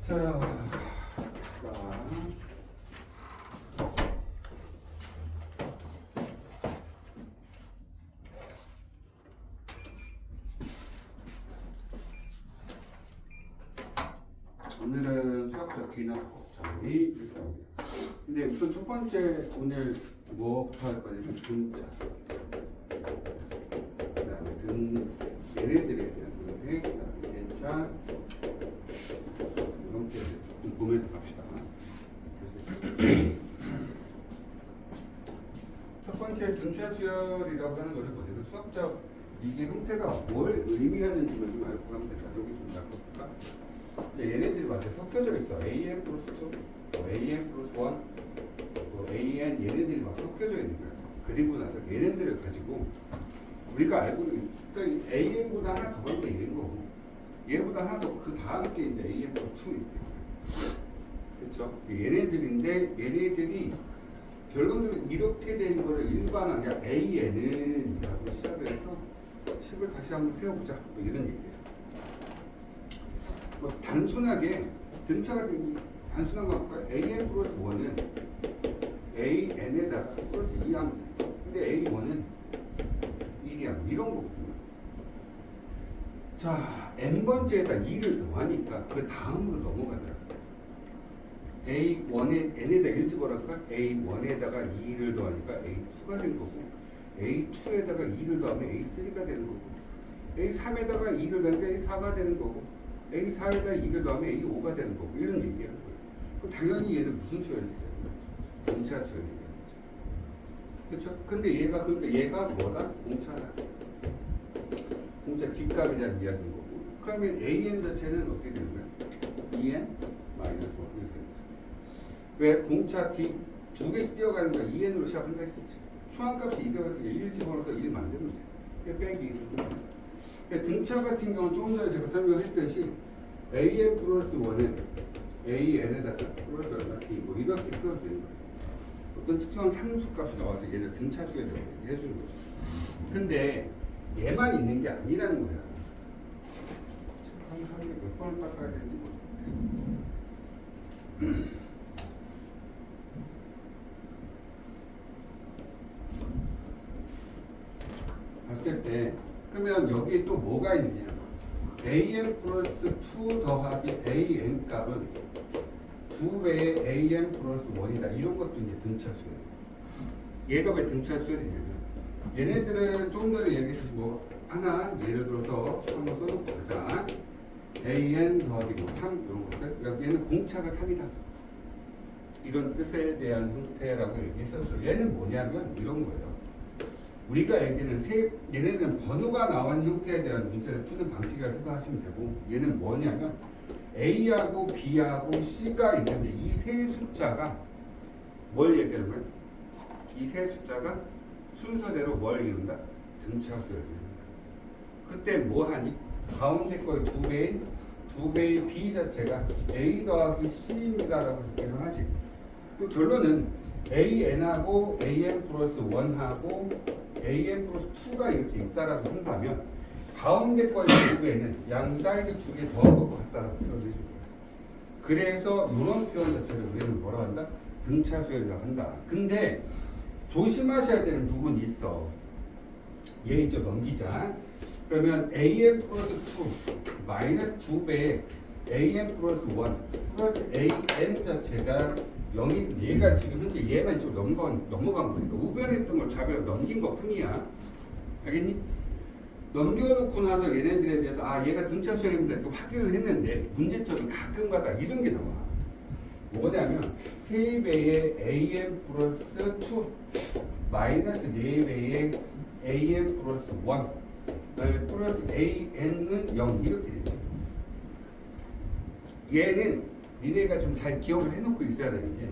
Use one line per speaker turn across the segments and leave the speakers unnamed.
자, 오늘은 수학적 귀납법 정리 이렇게 합니다. 근데 우선 첫 번째 오늘 뭐부터 할 거냐면 등차. 그다음에 얘네들에 대한 분색, 그다음에 대차, 형태를 조금 보면서 갑시다. 첫 번째 등차 수열이라고 하는 것을 뭐냐면 수학적 이게 형태가 뭘 의미하는지만 좀 알고 가면 된다. 여기 좀 나눠볼까? 얘네들이 완전 섞여져 있어. AN 플러스 2, AN 플러스 1, AN 얘네들이 막 섞여져 있는 거야. 그리고 나서 얘네들을 가지고 우리가 알고 있는 그러니까 AN보다 하나 더 가는 게 얘인 거고 얘보다 하나 더 그 다음 게 이제 AN 플러스 2 이렇게 그렇죠? 얘네들인데 얘네들이 결론적으로 이렇게 된 거를 일반하게 AN이라고 시작을 해서 식을 다시 한번 세워보자 뭐 이런 얘기예요. 뭐 단순하게 등차가 단순한 거 볼까요? AN 플러스 1은 AN에다가 플러스 2하면 돼. 근데 A1은 1이야. 이런 거거든요. 자, n번째에다 2를 더하니까 그 다음으로 넘어가더라고요. A1에 n에다 1 집어넣을까? A1에다가 2를 더하니까 A2가 된 거고 A2에다가 2를 더하면 A3가 되는 거고 A3에다가 2를 더하니까 A4가 되는 거고 A4에다 2를 더하면 A5가 되는 거고 이런 얘기하는 거예요. 그럼 당연히 얘는 무슨 수열이 되는 거죠? 등차 수열이 되는 거죠. 그렇죠? 근데 얘가 그러니까 얘가 뭐다? 공차다. 공차 뒷값이라는 이야기인 거고. 그러면 AN 자체는 어떻게 되는 거야? EN 마이너스 1 이렇게 되는 거죠. 왜 공차 두 개씩 띄어가는 거야? EN으로 시작한다 했었지. 추한값이 200에서 1 집어넣어서 1 만들면 돼. 빼기 1. 등차 같은 경우는 조금 전에 제가 설명했듯이 AN 플러스 1은 AN에다가 플러스 얼마 T 뭐 이렇게 표현되는 거예요. 어떤 특정한 상수값이 나와서 얘를 등차수에 대해 얘기해주는 거죠. 근데 얘만 있는 게 아니라는 거야. 하루에 몇 번을 닦아야 되는지 모르겠네. 봤을 때 그러면 여기에 또 뭐가 있느냐? AN 플러스 2 더하기 AN 값은 2배의 AN 플러스 1이다. 이런 것도 이제 등차수예요. 얘가 왜 등차수열이냐면 얘네들은 조금 전에 얘기했듯이 뭐 하나 예를 들어서 한번 써놓고 보자. AN 더하기 뭐 3 이런 것들. 여기에는 공차가 3이다. 이런 뜻에 대한 형태라고 얘기했었죠. 얘는 뭐냐면 이런 거예요. 우리가 얘기는 얘네들은 번호가 나온 형태에 대한 문제를 푸는 방식이라고 생각하시면 되고 얘는 뭐냐면 A하고 B하고 C가 있는데 이 세 숫자가 뭘 얘기하는 거예요? 이 세 숫자가 순서대로 뭘 이룬다? 등차수를 이룬다. 그때 뭐 하니? 가운데 거의 2배의 B 자체가 A 더하기 C입니다라고 얘기를 하지. 그 결론은 AN하고 AN 플러스 1하고 AN 플러스 2가 이렇게 있다라고 한다면 가운데 거의 2배는 양 사이드 두 개 더한 것과 같다라고 표현해 줄 거예요. 그래서 이런 표현 자체를 우리는 뭐라 한다? 등차수열이라고 한다. 근데 조심하셔야 되는 부분이 있어. 얘 이제 넘기자. 그러면 AN 플러스 2 마이너스 2배의 AN 플러스 1 플러스 AN 자체가 0이 얘가 지금 현재 얘만 좀 넘어간 거니까 우변했던 걸 자별로 넘긴 것 뿐이야. 알겠니? 넘겨놓고 나서 얘네들에 대해서 아 얘가 등차수열입니다 이렇게 확인을 했는데 문제점이 가끔가다 이런 게 나와. 뭐냐면 3배의 AN 플러스 2 마이너스 4배의 AN 플러스 1 플러스 AN은 0 이렇게 되죠. 얘는 니네가 좀 잘 기억을 해놓고 있어야 되는 게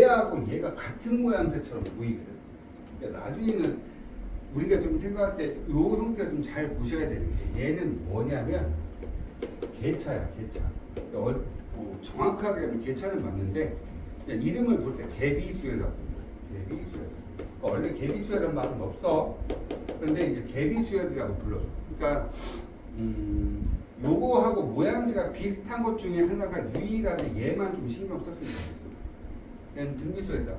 얘하고 얘가 같은 모양새처럼 보이거든. 그러니까 나중에는 우리가 좀 생각할 때 이 형태를 좀 잘 보셔야 되는 게 얘는 뭐냐면 개차야 개차. 그러니까 정확하게 개차는 맞는데 이름을 볼 때 개비수열이라고 합니다. 개비수열. 그러니까 원래 개비수열이라는 말은 없어. 그런데 이제 개비수열이라고 불러줘. 그러니까 요거하고 모양새가 비슷한 것 중에 하나가 유일하게 얘만 좀 신경 썼으면 좋겠어. 얘는 등비수였다.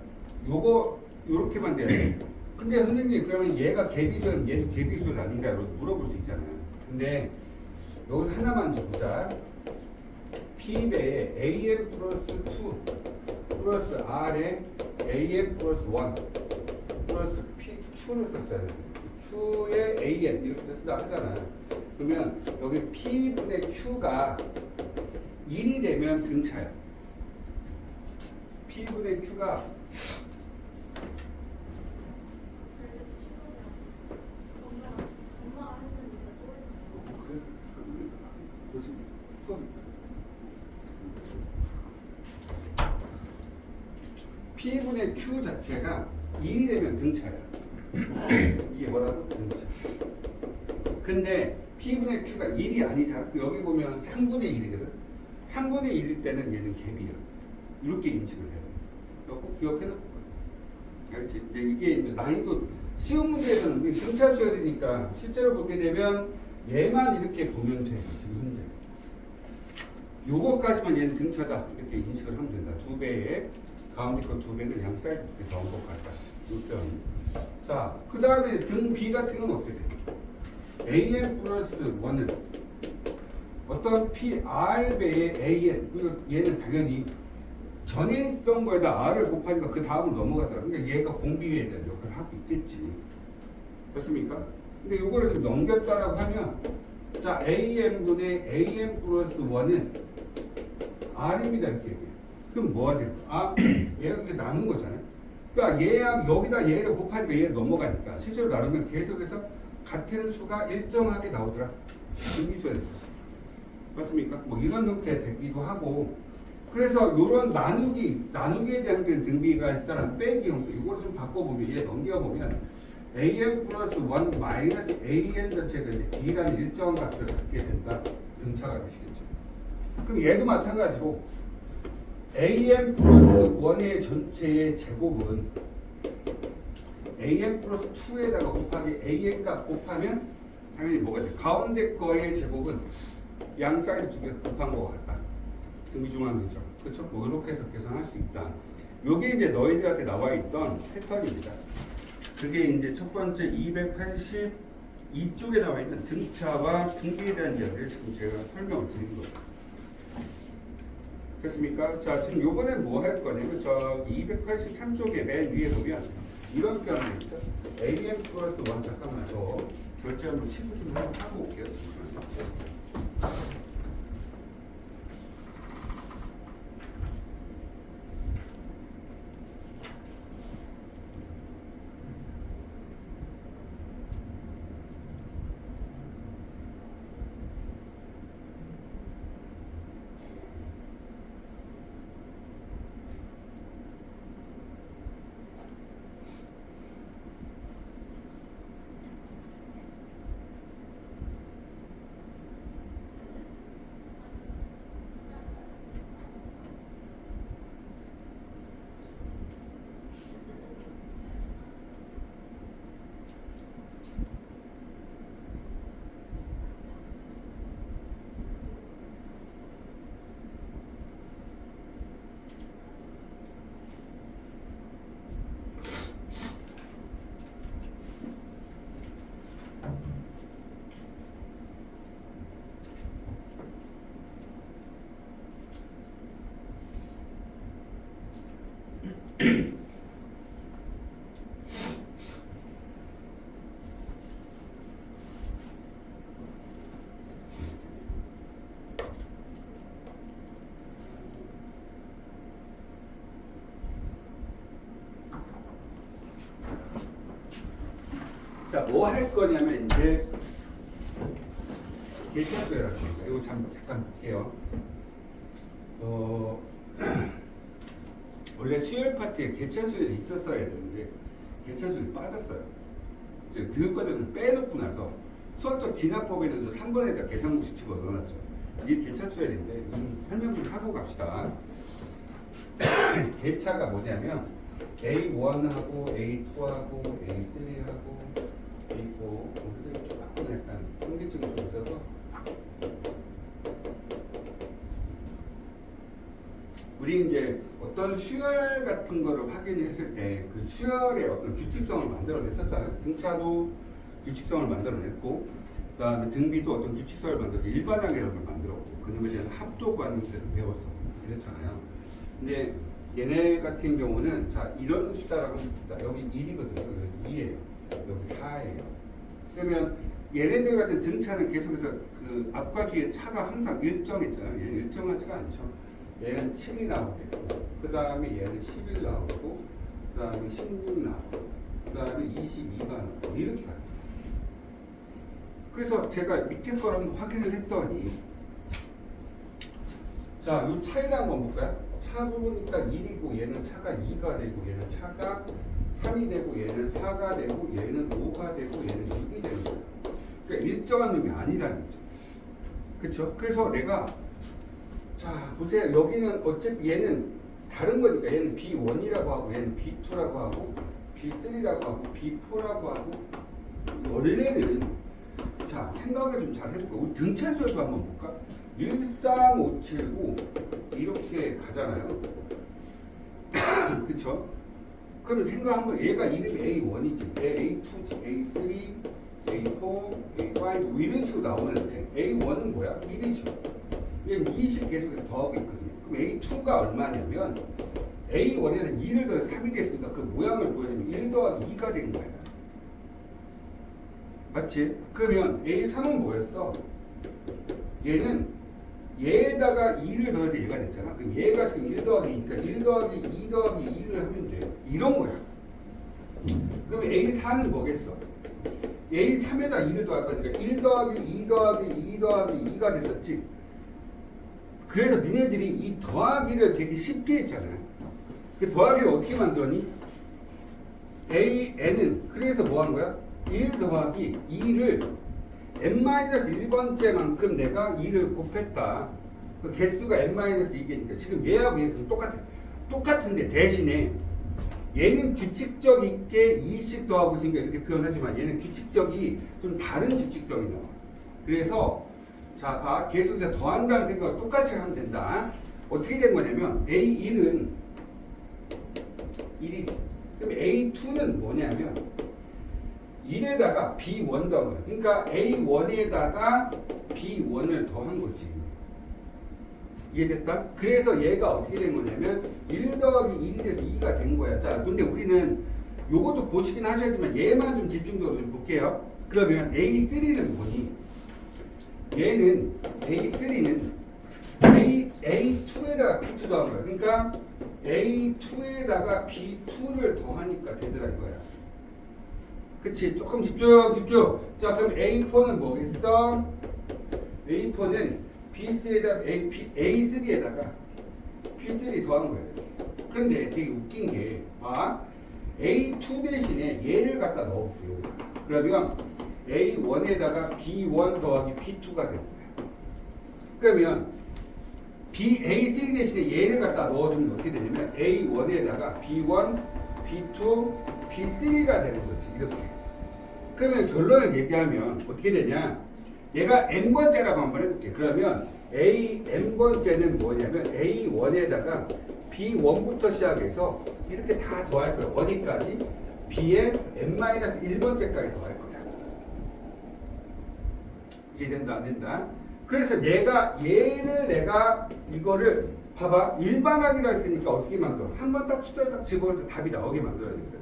요거 요렇게만 돼야 돼. 근데 선생님 그러면 얘가 개비수면 얘도 개비수 아닌가 이렇게 물어볼 수 있잖아요. 근데 여기서 하나만 좀 보자. P배에 AM 플러스 2 플러스 R에 AM 플러스 1 플러스 P, Q를 썼어야 돼. Q에 AM 이렇게 쓴다 하잖아. 그러면 여기 P분의 Q가 1이 되면 등차야. P분의 Q가 P분의 Q 자체가 1이 되면 등차야. 이게 뭐라고? 등차. 근데 P분의 Q가 1이 아니잖아. 여기 보면 3분의 1이거든. 3분의 1일 때는 얘는 갭이야. 이렇게 인식을 해야 돼. 이거 꼭 기억해놓고. 알겠지? 이제 이게 이제 난이도 쉬운 문제에서는 우리 등차 써야 되니까 실제로 보게 되면 얘만 이렇게 보면 돼. 지금 현재. 요거까지만 얘는 등차다. 이렇게 인식을 하면 된다. 2배에 가운데 거 2배는 양 사이드 2개 더한 것 같다. 요점. 자, 그 다음에 등 B 같은 건 어떻게 돼? AM 플러스 1은 어떤 PR배의 AN, 그리고 얘는 당연히 전에 있던 거에다 R을 곱하니까 그 다음으로 넘어가더라. 그러니까 얘가 공비에 대한 역할을 하고 있겠지. 그렇습니까? 근데 요거를 좀 넘겼다라고 하면 자, AM분의 AM 플러스 1은 R입니다. 이렇게 얘기해요. 그럼 뭐가 될까? 아, 얘가 이렇게 나눈 거잖아요. 그러니까 얘야 여기다 얘를 곱하니까 얘를 넘어가니까 실제로 나누면 계속해서 같은 수가 일정하게 나오더라. 등비수에서. 맞습니까? 뭐 이런 형태 되기도 하고. 그래서 이런 나누기에 대한 등비가 일단은 빼기 형태. 이거를 좀 바꿔보면 얘 넘겨보면 AM 플러스 1 마이너스 AN 자체가 이제 D라는 일정한 값을 갖게 된다. 등차가 되시겠죠. 그럼 얘도 마찬가지로 AM 플러스 1의 전체의 제곱은 AM 플러스 2에다가 곱하기 AN 값 곱하면 당연히 뭐가 돼? 가운데 거의 제곱은 양 사이드 2개 곱한 것 같다. 등비중앙이죠. 그렇죠? 뭐 이렇게 해서 계산할 수 있다. 요게 이제 너희들한테 나와 있던 패턴입니다. 그게 이제 첫 번째 282쪽에 나와 있는 등차와 등비에 대한 이야기를 지금 제가 설명을 드린 거예요. 됐습니까? 자, 지금 요번에 뭐 할 거냐면 저기 283쪽에 맨 위에 보면 이런 표현이 있죠. AM 플러스 1 잠깐만 더 결제 한번 치고 좀 한번 하고 올게요. 자, 뭐 할 거냐면 이제 계산수열할 겁니다. 이거 잠깐 볼게요. 원래 수열 파트에 계산수열이 있었어야 되는데 계산수열이 빠졌어요. 이제 교육과정을 빼놓고 나서 수학적 기납법에는 저 3번에다 계산공식 집어넣어놨죠. 이게 계산수열인데 설명 좀 하고 갑시다. 계차가 뭐냐면 A1하고 A2하고 A3하고 A4 선생님 조금 약간 통계증이 좀 있어서 우리 이제 어떤 수열 같은 거를 확인했을 때 그 수열의 어떤 규칙성을 만들어냈었잖아요. 등차도 규칙성을 만들어냈고, 그 다음에 등비도 어떤 규칙성을 만들어서 일반항이라는 걸 만들었고, 그놈에 대한 합도 관계를 배웠었고, 이랬잖아요. 근데 얘네 같은 경우는 자 이런 숫자라고 합니다. 여기 1이거든요. 여기 2예요. 여기 4예요. 그러면 얘네들 같은 등차는 계속해서 그 앞과 뒤에 차가 항상 일정했잖아요. 얘는 일정하지가 않죠. 얘는 7이 나오고, 그 다음에 얘는 11 나오고, 그 다음에 16 나오고, 그 다음에 22가 나오고, 이렇게 가요. 그래서 제가 밑에 걸 한번 확인을 했더니, 자, 이 차이를 한번 볼까요? 차 보니까 1이고, 얘는 차가 2가 되고, 얘는 차가 3이 되고, 얘는 4가 되고, 얘는 5가 되고, 얘는 6이 되는 거예요. 그러니까 일정한 놈이 아니라는 거죠. 그쵸? 그래서 내가 자 보세요. 여기는 어차피 얘는 다른 거니까 얘는 B1이라고 하고 얘는 B2라고 하고 B3라고 하고 B4라고 하고 원래는 자 생각을 좀 잘 해볼까? 우리 등차수열도 한번 볼까? 1, 3, 5, 7, 9 이렇게 가잖아요. 그쵸? 그러면 생각 한번 얘가 이름이 A1이지 A2지 A3 A4, A5 이런 식으로 나오는데 A1은 뭐야? 1이죠. 얘는 2씩 계속해서 더하고 있거든요. 그럼 A2가 얼마냐면 A1에는 2를 더해서 3이 됐으니까 그 모양을 보여주면 1 더하기 2가 된 거야. 맞지? 그러면 A3은 뭐였어? 얘는 얘에다가 2를 더해서 얘가 됐잖아. 그럼 얘가 지금 1 더하기 2니까 1 더하기 2 더하기 2를 하면 돼. 이런 거야. 그럼 A4는 뭐겠어? A3에다 2를 더할 거니까 1 더하기 2 더하기 2 더하기 2가 됐었지. 그래서 니네들이 이 더하기를 되게 쉽게 했잖아요. 그 더하기를 어떻게 만들었니? AN은 그래서 뭐 한 거야? 1 더하기 2를 n-1번째만큼 내가 2를 곱했다. 그 개수가 n-2개니까 지금 얘하고 얘는 똑같아. 똑같은데 대신에 얘는 규칙적 있게 2씩 더하고 있으니까 이렇게 표현하지만 얘는 규칙적이 좀 다른 규칙성이 나와. 그래서 자, 봐. 계속해서 더한다는 생각을 똑같이 하면 된다. 어떻게 된 거냐면 A1은 1이지. 그럼 A2는 뭐냐면 1에다가 B1 더한 거야. 그러니까 A1에다가 B1을 더한 거지. 이해됐다? 그래서 얘가 어떻게 된 거냐면 1 더하기 1이 돼서 2가 된 거야. 자, 근데 우리는 요것도 보시긴 하셔야지만 얘만 좀 집중적으로 좀 볼게요. 그러면 A3는 뭐니? 얘는 A3는 A2에다가 B2 더한 거야. 그러니까 A2에다가 B2를 더하니까 되더라 이거야. 그치? 조금 집중. 자, 그럼 A4는 뭐겠어? A4는 B3에다가 A3에다가 P3 더한 거예요. 그런데 되게 웃긴 게, A2 대신에 얘를 갖다 넣어볼게요. 그러면 A1에다가 B1 더하기 B2가 되는 거예요. 그러면 A3 대신에 얘를 갖다 넣어주면 어떻게 되냐면 A1에다가 B1, B2, B3가 되는 거지. 이렇게. 그러면 결론을 얘기하면 어떻게 되냐? 얘가 n번째라고 한번 해볼게. 그러면 n번째는 뭐냐면 A1에다가 B1부터 시작해서 이렇게 다 더할 거야. 어디까지? B의 n-1번째까지 더할 거야. 이해된다 안 된다? 그래서 얘를 내가 이거를 봐봐. 일반항이라 했으니까 어떻게 만들어? 한번 딱 숫자를 딱 집어넣어서 답이 나오게 만들어야 되거든.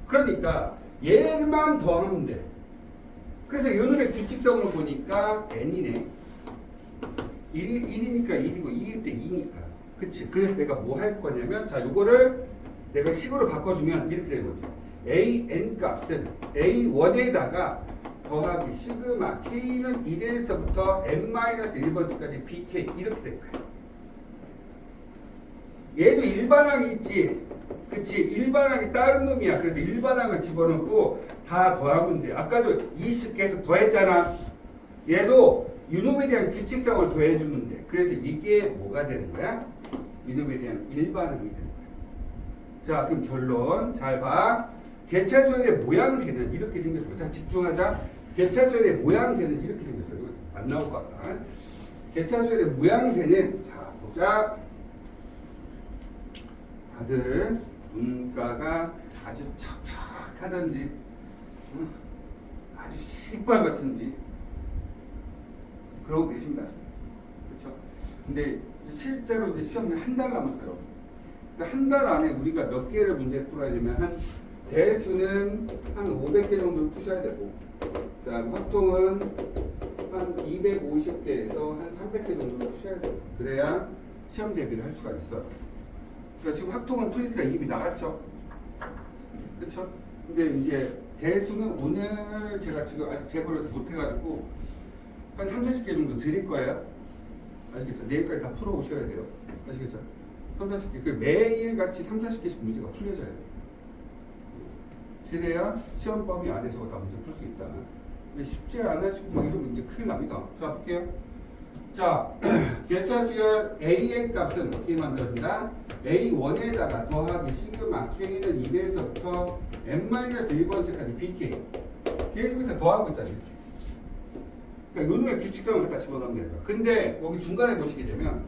그러니까 얘만 더하면 돼. 그래서 요놈의 규칙성을 보니까 n이네. 1이니까 1이고 2일 때 2니까. 그치? 그래서 내가 뭐 할 거냐면 자 요거를 내가 식으로 바꿔주면 이렇게 되는 거지. an 값은 a1에다가 더하기 시그마 k는 1에서부터 n-1번째까지 bk 이렇게 될 거야. 얘도 일반항이 있지. 그치? 일반항이 다른 놈이야. 그래서 일반항을 집어넣고 다 더하면 돼. 아까도 2씩 계속 더했잖아. 얘도 이놈에 대한 규칙성을 더해주면 돼. 그래서 이게 뭐가 되는 거야? 이놈에 대한 일반항이 되는 거야. 자, 그럼 결론 잘 봐. 개차수열의 모양새는 이렇게 생겼어. 자, 집중하자. 개차수열의 모양새는 이렇게 생겼어. 이거 안 나올 것 같다. 개차수열의 모양새는 자, 보자. 다들 눈가가 아주 척척하든지 아주 시뻘겋든지 그러고 계십니다. 그렇죠? 근데 실제로 이제 시험이 한 달 남았어요. 한 달 안에 우리가 몇 개를 문제 풀어야 되면 한 대수는 한 500개 정도 푸셔야 되고, 그다음 활동은 한 250개에서 한 300개 정도 푸셔야 돼요. 그래야 시험 대비를 할 수가 있어요. 그러니까 지금 학통은 토익가 이미 나갔죠. 그렇죠? 근데 이제 대수는 오늘 제가 지금 아직 제보를 못해가지고 한 30, 40개 정도 드릴 거예요. 아시겠죠? 내일까지 다 풀어 오셔야 돼요. 아시겠죠? 30, 40개. 그 매일 같이 30, 40개씩 문제가 풀려져야 돼요. 그래야 시험 범위 안에서 다 문제 풀 수 있다. 근데 쉽지 않으시고 막 이러면 이제 큰일 납니다. 자, 볼게요. 자, 개차 수열 A의 값은 어떻게 만들어진다? A1에다가 더하기 시그마 K는 2에서부터 n-1번째까지 BK. 계속해서 더하고 있잖아요. 이렇게. 그러니까 요놈의 규칙성을 갖다 집어넣으면 돼요. 근데 여기 중간에 보시게 되면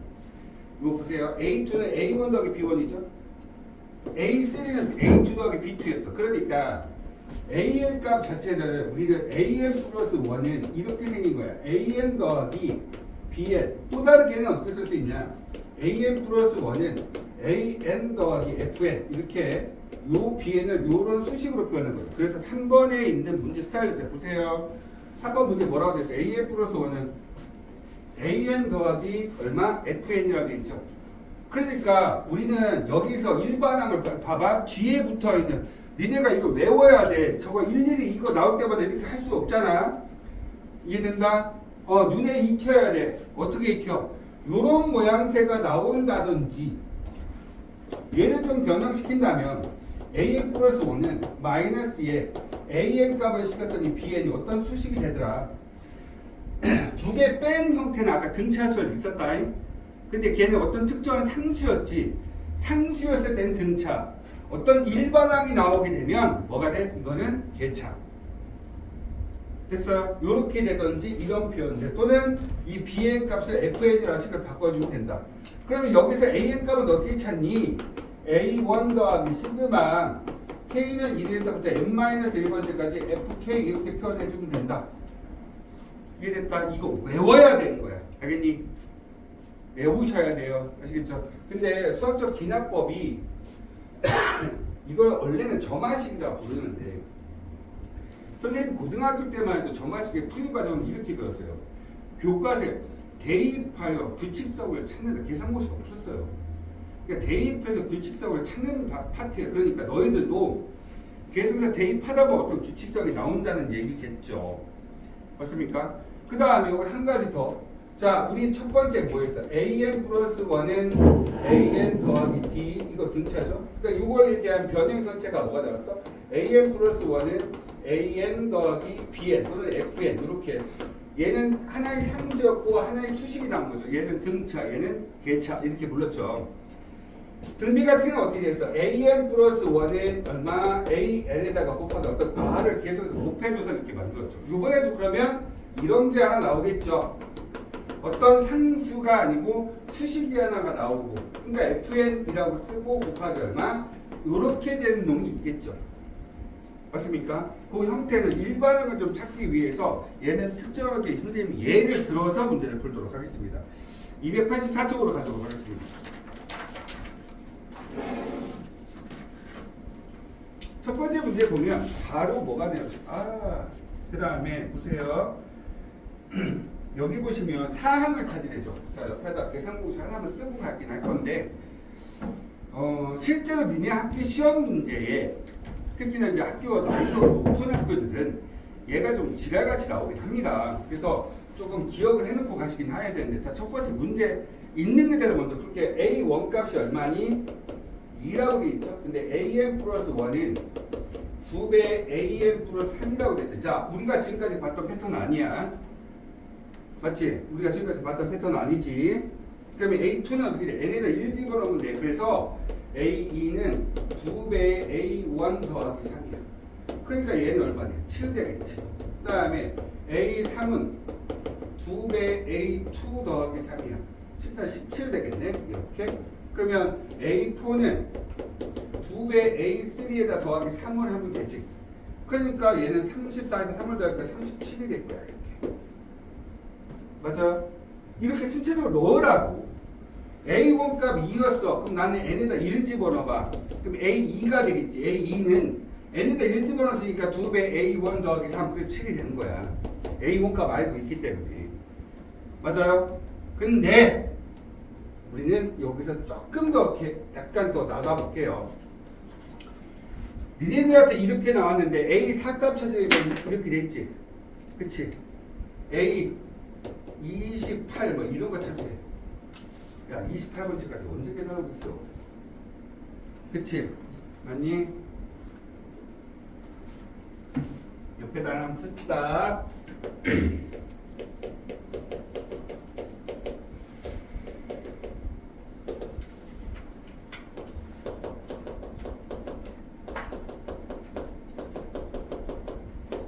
이거 보세요. A2는 A1 더하기 B1이죠? A3는 A2 더하기 B2였어. 그러니까 AN 값 자체를 우리는 AN 플러스 1은 이렇게 생긴 거야. AN 더하기 BN. 또 다르게는 어떻게 쓸 수 있냐? AN 플러스 1은 AN 더하기 FN. 이렇게 요 BN을 요런 수식으로 표현한 거예요. 그래서 3번에 있는 문제 스타일에서 보세요. 3번 문제 뭐라고 되어 있어요? AN 플러스 1은 AN 더하기 얼마? FN이라고 되어 있죠. 그러니까 우리는 여기서 일반항을 봐봐. 뒤에 붙어 있는 니네가 이거 외워야 돼. 저거 일일이 이거 나올 때마다 이렇게 할 수 없잖아. 이해된다? 눈에 익혀야 돼. 어떻게 익혀? 요런 모양새가 나온다든지 얘를 좀 변형시킨다면 AN 플러스 1은 마이너스에 AN 값을 시켰더니 BN이 어떤 수식이 되더라. 두 개 뺀 형태는 아까 등차수열이 있었다. 근데 걔는 어떤 특정한 상수였지. 상수였을 때는 등차. 어떤 일반항이 나오게 되면 뭐가 돼? 이거는 개차. 됐어요? 요렇게 되든지 이런 표현들 또는 이 BN 값을 FN이라는 식으로 바꿔주면 된다. 그러면 여기서 AN 값은 어떻게 찾니? A1 더하기 시그마 K는 1에서부터 n-1번째까지 FK 이렇게 표현해주면 된다. 이해됐다? 이거 외워야 되는 거야. 알겠니? 외우셔야 돼요. 아시겠죠? 근데 수학적 기납법이 이걸 원래는 점화식이라고 부르는데 선생님 고등학교 때만 해도 점화식의 풀이 과정을 이렇게 배웠어요. 교과서에 대입하여 규칙성을 찾는다. 계산고시가 없었어요. 그러니까 대입해서 규칙성을 찾는 파트예요. 그러니까 너희들도 계속해서 대입하다 보면 어떤 규칙성이 나온다는 얘기겠죠. 맞습니까? 그 다음에 여기 한 가지 더. 자, 우리 첫 번째 뭐였어? AN 플러스 1은 AN 더하기 D. 이거 등차죠? 그러니까 이거에 대한 변형 전체가 뭐가 나왔어? AN 플러스 1은 AN 더하기 BN 또는 FN. 이렇게. 얘는 하나의 상수였고 하나의 수식이 나온 거죠. 얘는 등차, 얘는 개차. 이렇게 불렀죠. 등비 같은 경우는 어떻게 됐어? AN 플러스 1은 얼마? AN에다가 곱하다 어떤 R을 계속해서 곱해줘서 이렇게 만들었죠. 이번에도 그러면 이런 게 하나 나오겠죠. 어떤 상수가 아니고 수식이 하나가 나오고 그러니까 FN이라고 쓰고 곱하기 얼마? 이렇게 되는 놈이 있겠죠. 맞습니까? 그 형태는 일반항을 좀 찾기 위해서 얘는 특정하게 선생님이 예를 들어서 문제를 풀도록 하겠습니다. 284쪽으로 가도록 하겠습니다. 첫 번째 문제 보면 바로 뭐가 돼요? 그 다음에 보세요. 여기 보시면 사항을 찾으래죠. 자, 옆에다 계산고시 하나만 쓰고 가긴 할 건데 실제로 니네 학교 시험 문제에 특히나 이제 학교 난이도 높은 학교들은 얘가 좀 지랄같이 나오긴 합니다. 그래서 조금 기억을 해놓고 가시긴 해야 되는데 자, 첫 번째 문제 있는 그대로 먼저 풀게. A1 값이 얼마니? 2라고 돼 있죠. 근데 AN 플러스 1은 2배 AN 플러스 3이라고 돼 있어요. 자, 우리가 지금까지 봤던 패턴 아니야. 맞지? 우리가 지금까지 봤던 패턴 아니지. 그러면 A2는 어떻게 돼? N에다 1 집어넣으면 돼. 그래서 A2는 2배 A1 더하기 3이야. 그러니까 얘는 얼마냐? 7 되겠지. 그 다음에 A3은 2배 A2 더하기 3이야. 17 되겠네. 이렇게. 그 그러면 A4는 2배 A3에다 더하기 3을 하면 되지. 그러니까 얘는 34에서 3을 더하니까 37이 될 거야. 이렇게. 맞아요? 이렇게 순차적으로 넣으라고. A1 값 2였어. 그럼 나는 n에다 1 집어넣어봐. 그럼 A2가 되겠지. A2는 n에다 1 집어넣었으니까 2배 A1 더하기 3, 그게 7이 되는 거야. A1 값 알고 있기 때문에. 맞아요? 근데 우리는 여기서 조금 더 이렇게 약간 더 나가볼게요. 니네들한테 이렇게 나왔는데 A4 값 찾으니까 이렇게 됐지. 그치? A 28 뭐 이런 거 찾으래. 야 28번째까지 언제 계산하고 있어? 그치? 맞니? 옆에다 한번 씁시다.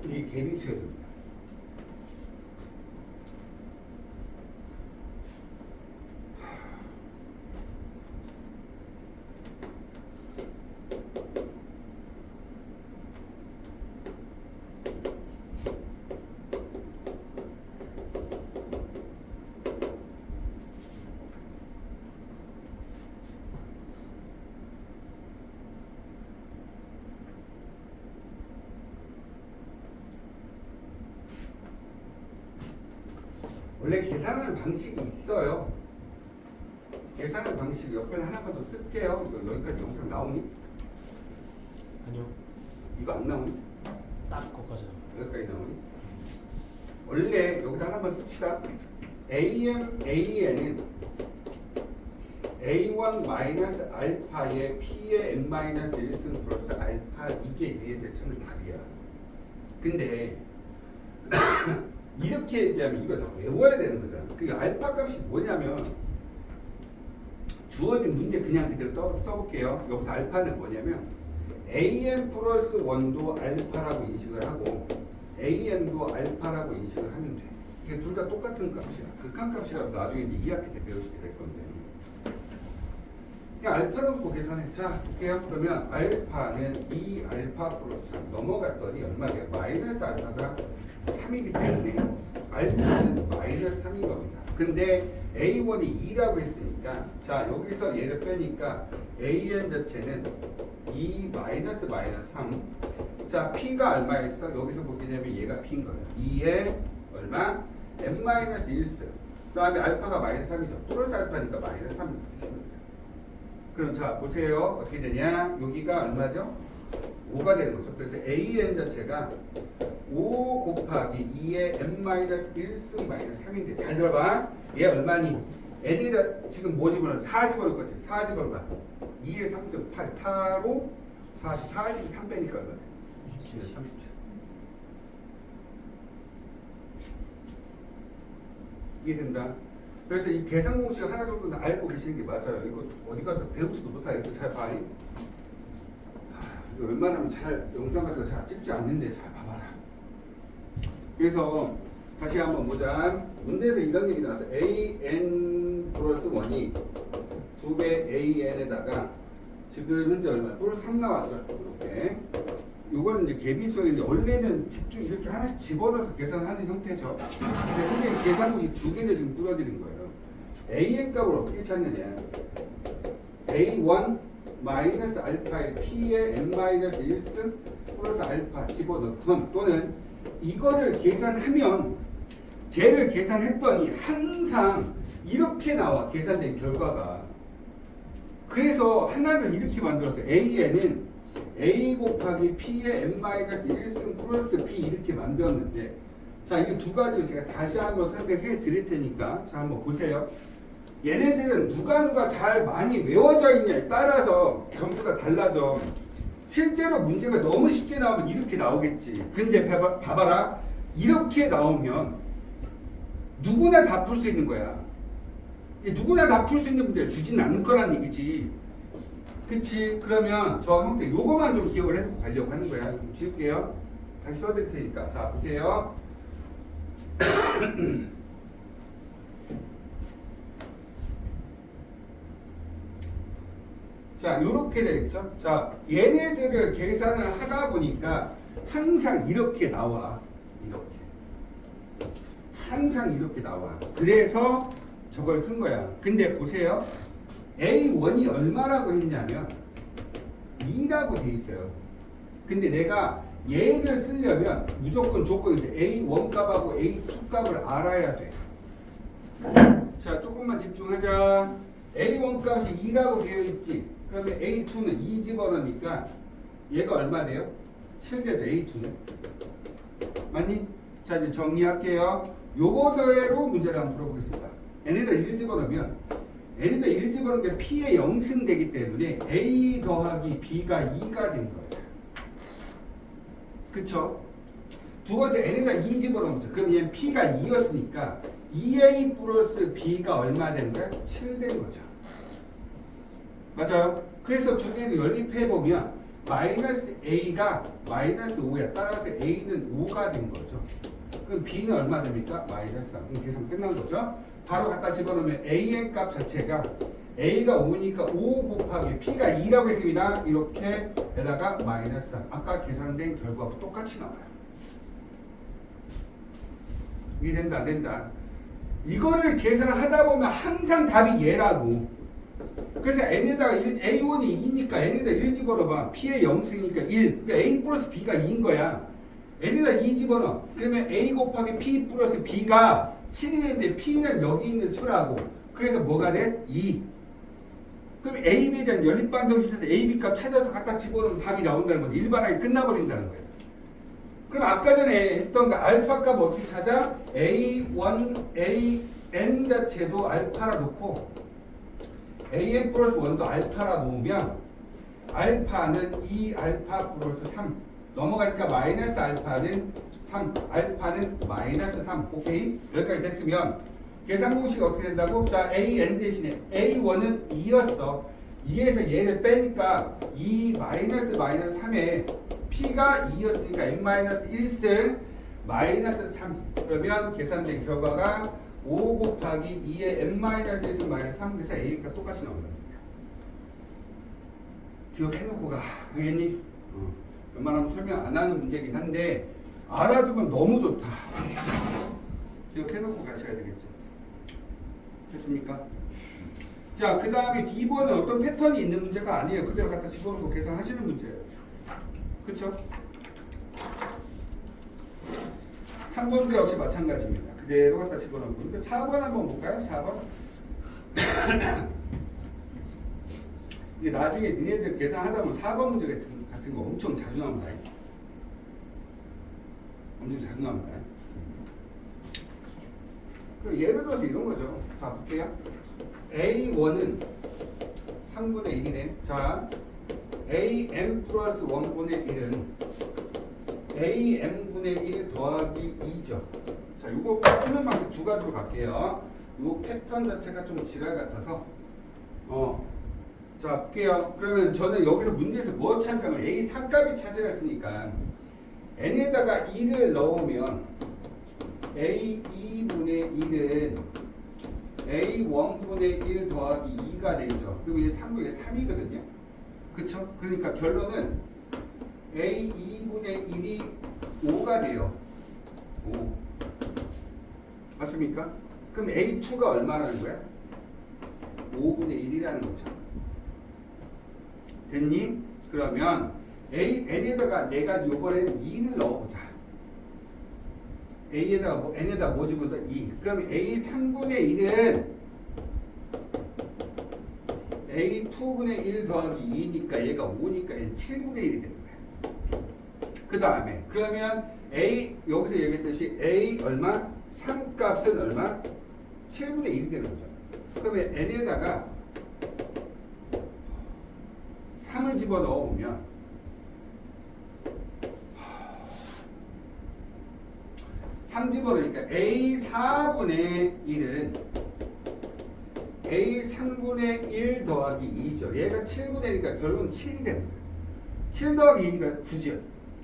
이게 개비수열입니다. 원래 계산하는 방식이 있어요. 계산하는 방식 옆에 하나만 더 쓸게요. 이거 여기까지 영상 나오니?
아니요.
이거 안 나오니?
딱 거기까지.
여기까지 나오니? 원래 여기다 하나만 씁시다. AN은 A1 마이너스 알파에 P의 N 마이너스 1승 플러스 알파 이게 얘네들 처음에 답이야. 근데 이렇게 얘기하면 이거 다 외워야 되는 거잖아. 그 알파 값이 뭐냐면 주어진 문제 그냥 그대로 써볼게요. 여기서 알파는 뭐냐면 AN 플러스 1도 알파라고 인식을 하고 AN도 알파라고 인식을 하면 돼. 이게 둘 다 똑같은 값이야. 극한값이라서 나중에 이제 2학기 때 배우시게 될 건데. 그냥 알파를 놓고 계산해. 자, 볼게요. 그러면 알파는 2알파 플러스 3 넘어갔더니 얼마예요? 마이너스 알파가 3이기 때문에 알파는 마이너스 3인 겁니다. 근데 A1이 2라고 했으니까 자 여기서 얘를 빼니까 AN 자체는 2 마이너스 3. 자 P가 얼마였어? 여기서 보게 되면 얘가 P인 거예요. 2에 얼마? N 마이너스 1승. 그 다음에 알파가 마이너스 3이죠. 플러스 알파니까 마이너스 3 쓰시면 돼요. 그럼 자 보세요. 어떻게 되냐? 여기가 얼마죠? 5가 되는 거죠. 그래서 AN 자체가 5 곱하기 2의 n-1승 마이너스 3인데 잘 들어봐. 얘 얼마니? n에다 지금 뭐 집어넣어? 4 집어넣을 거지. 4 집어넣어. 2의 3승 8. 8로 40. 40이 3 빼니까 얼마야? 37. 이해된다? 그래서 이 계산 공식 하나 정도는 알고 계시는 게 맞아요. 이거 어디 가서 배우지도 못하겠고 잘 봐니? 이거 웬만하면 잘 영상 같은 거 잘 찍지 않는데 잘 봐봐라. 그래서 다시 한번 보자. 문제에서 이런 얘기 나왔어. AN 플러스 1이 2배 AN에다가 지금 현재 얼마? 플러스 3 나왔죠. 이렇게. 요거는 이제 개비수인데 원래는 집중 이렇게 하나씩 집어넣어서 계산하는 형태죠. 근데 선생님 계산 공식 두 개를 지금 뚫어드린 거예요. AN 값을 어떻게 찾느냐? A1 마이너스 알파의 P의 N 마이너스 1승 플러스 알파 집어넣건 또는 이거를 계산하면 쟤를 계산했더니 항상 이렇게 나와. 계산된 결과가. 그래서 하나를 이렇게 만들었어요. AN은 A 곱하기 P의 N 마이너스 1승 플러스 P 이렇게 만들었는데 자 이 두 가지를 제가 다시 한번 설명해 드릴 테니까 자 한번 보세요. 얘네들은 누가 잘 많이 외워져 있냐에 따라서 점수가 달라져. 실제로 문제가 너무 쉽게 나오면 이렇게 나오겠지. 근데 봐봐라. 이렇게 나오면 누구나 다 풀 수 있는 거야. 이제 누구나 다 풀 수 있는 문제를 주진 않을 거란 얘기지. 그치? 그러면 저 형태 요거만 좀 기억을 해서 가려고 하는 거야. 좀 지울게요. 다시 써드릴 테니까. 자, 보세요. 자, 요렇게 되겠죠? 자, 얘네들을 계산을 하다 보니까 항상 이렇게 나와. 이렇게. 항상 이렇게 나와. 그래서 저걸 쓴 거야. 근데 보세요. A1이 얼마라고 했냐면 2라고 돼 있어요. 근데 내가 얘를 쓰려면 무조건 조건이 있어요. A1 값하고 A2 값을 알아야 돼. 자, 조금만 집중하자. A1 값이 2라고 되어 있지. 그러면 A2는 2 집어넣으니까 얘가 얼마 돼요? 7 되죠, A2는. 맞니? 자, 이제 정리할게요. 요거대로 문제를 한번 풀어보겠습니다. n에다 1 집어넣으면 n에다 1 집어넣은 게 p의 0승 되기 때문에 a 더하기 b가 2가 된 거예요. 그쵸? 두 번째 n에다 2 집어넣으면 그럼 얘는 p가 2였으니까 2a 플러스 b가 얼마 되는 거야? 7 된 거죠. 맞아요? 그래서 두 개를 연립해보면 마이너스 a가 마이너스 5야. 따라서 a는 5가 된 거죠. 그럼 b는 얼마 됩니까? 마이너스 3. 계산 끝난 거죠. 바로 갖다 집어넣으면 an 값 자체가 a가 5니까 5 곱하기 p가 2라고 했습니다. 이렇게 에다가 마이너스 3. 아까 계산된 결과하고 똑같이 나와요. 이해된다 안 된다. 이거를 계산하다 보면 항상 답이 얘라고. 그래서 n에다가 a1이 2니까 n에다 1 집어넣어봐. p의 0승이니까 1. 그러니까 a 플러스 b가 2인 거야. n에다 2 집어넣어. 그러면 a 곱하기 p 플러스 b가 7이 되는데 p는 여기 있는 수라고. 그래서 뭐가 돼? 2. 그럼 AB에 대한 연립반정식에서 AB 값 찾아서 갖다 집어넣으면 답이 나온다는 거지. 일반하게 끝나버린다는 거예요. 그럼 아까 전에 했던 그 알파 값 어떻게 찾아? A1, AN 자체도 알파라 놓고 AN 플러스 1도 알파라 놓으면 알파는 2알파 플러스 3 넘어가니까 마이너스 알파는 3 알파는 마이너스 3 오케이? 여기까지 됐으면 계산 공식이 어떻게 된다고? 자, AN 대신에 A1은 2였어. 2에서 얘를 빼니까 2 마이너스 3에 P가 2였으니까 N 마이너스 1승 마이너스 3. 그러면 계산된 결과가 5 곱하기 2의 N 마이너스 1승 마이너스 3. 그래서 A가 똑같이 나온다는 거야. 기억해놓고 가. 알겠니? 웬만하면 설명 안 하는 문제긴 한데 알아두면 너무 좋다. 기억해놓고 가셔야 되겠죠. 됐습니까? 자, 그 다음에 B번은 어떤 패턴이 있는 문제가 아니에요. 그대로 갖다 집어넣고 계산하시는 문제예요. 그쵸? 3번도 역시 마찬가지입니다. 그대로 갖다 집어넣고. 근데 4번 한번 볼까요? 4번. 이게 나중에 니네들 계산하다 보면 4번 문제 같은 거 엄청 자주 나옵니다. 엄청 자주 나옵니다. 예를 들어서 이런 거죠. 자, 볼게요. A1은 3분의 1이네. 자, AM 플러스 1분의 1은 AM분의 1 더하기 2죠. 자, 이거 푸는 방식 두 가지로 갈게요. 이 패턴 자체가 좀 지랄 같아서. 자, 볼게요. 그러면 저는 여기서 문제에서 뭐 찾냐면 A 삭값이 찾아냈으니까 N에다가 2를 넣으면 A2분의 1은 A1분의 1 더하기 2가 되죠. 그리고 이게 3분의 3이거든요. 그쵸? 그러니까 결론은 A2분의 1이 5가 돼요. 5. 맞습니까? 그럼 A2가 얼마라는 거야? 5분의 1이라는 거죠. 됐니? 그러면 N에다가 내가 요번에는 2를 넣어보자. A에다가 N에다 뭐 집어넣어? 2. 그럼 A 3분의 1은 A 2분의 1 더하기 2니까 얘가 5니까 얘는 7분의 1이 되는 거야. 그 다음에 그러면 A 여기서 얘기했듯이 A 얼마? 3 값은 얼마? 7분의 1이 되는 거죠. 그러면 N에다가 3을 집어넣어 보면 3 집어넣으니까 A 4분의 1은 A 3분의 1 더하기 2죠. 얘가 7분의 1이니까 결국은 7이 되는 거예요. 7 더하기 2가 9죠.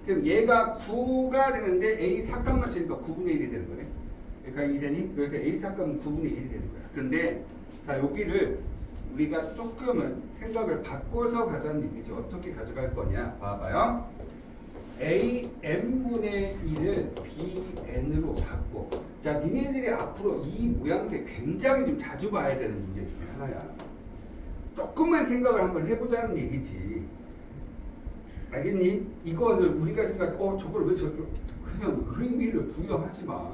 그럼 얘가 9가 되는데 A 4값만 치니까 9분의 1이 되는 거네. 그러니까 이 되니? 그래서 A 4값은 9분의 1이 되는 거야. 그런데 자, 여기를 우리가 조금은 생각을 바꿔서 가자는 얘기지. 어떻게 가져갈 거냐 봐봐요. AN분의 1을 BN으로 바꿔. 자, 니네들이 앞으로 이 모양새 굉장히 좀 자주 봐야 되는 문제 중에 하나야. 조금만 생각을 한번 해보자는 얘기지. 알겠니? 이거는 우리가 저걸 왜 저렇게 그냥 의미를 부여하지 마.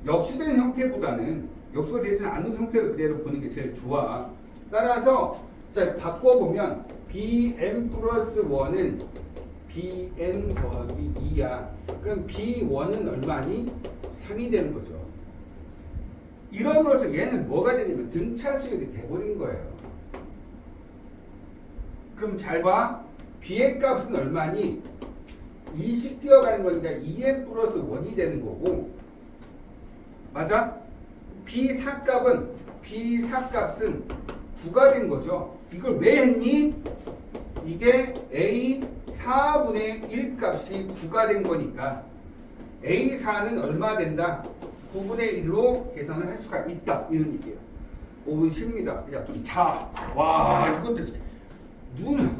역수된 형태보다는 역수가 되지 않은 형태를 그대로 보는 게 제일 좋아. 따라서 자, 바꿔보면 bn 플러스 1은 bn 더하기 2야. 그럼 b1은 얼마니? 3이 되는 거죠. 이럼으로써 얘는 뭐가 되냐면 등차 수열이 돼버린 거예요. 그럼 잘 봐. b의 값은 얼마니? 2씩 뛰어가는 거니까 2n 플러스 1이 되는 거고, 맞아? b4값은 9가 된 거죠. 이걸 왜 했니? 이게 a 4분의 1 값이 9가 된 거니까 a4는 얼마 된다? 9분의 1로 계산을 할 수가 있다. 이런 얘기예요. 5분 쉽니다. 야, 좀 자. 와, 이것도 눈.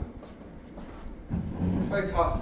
빨리 자.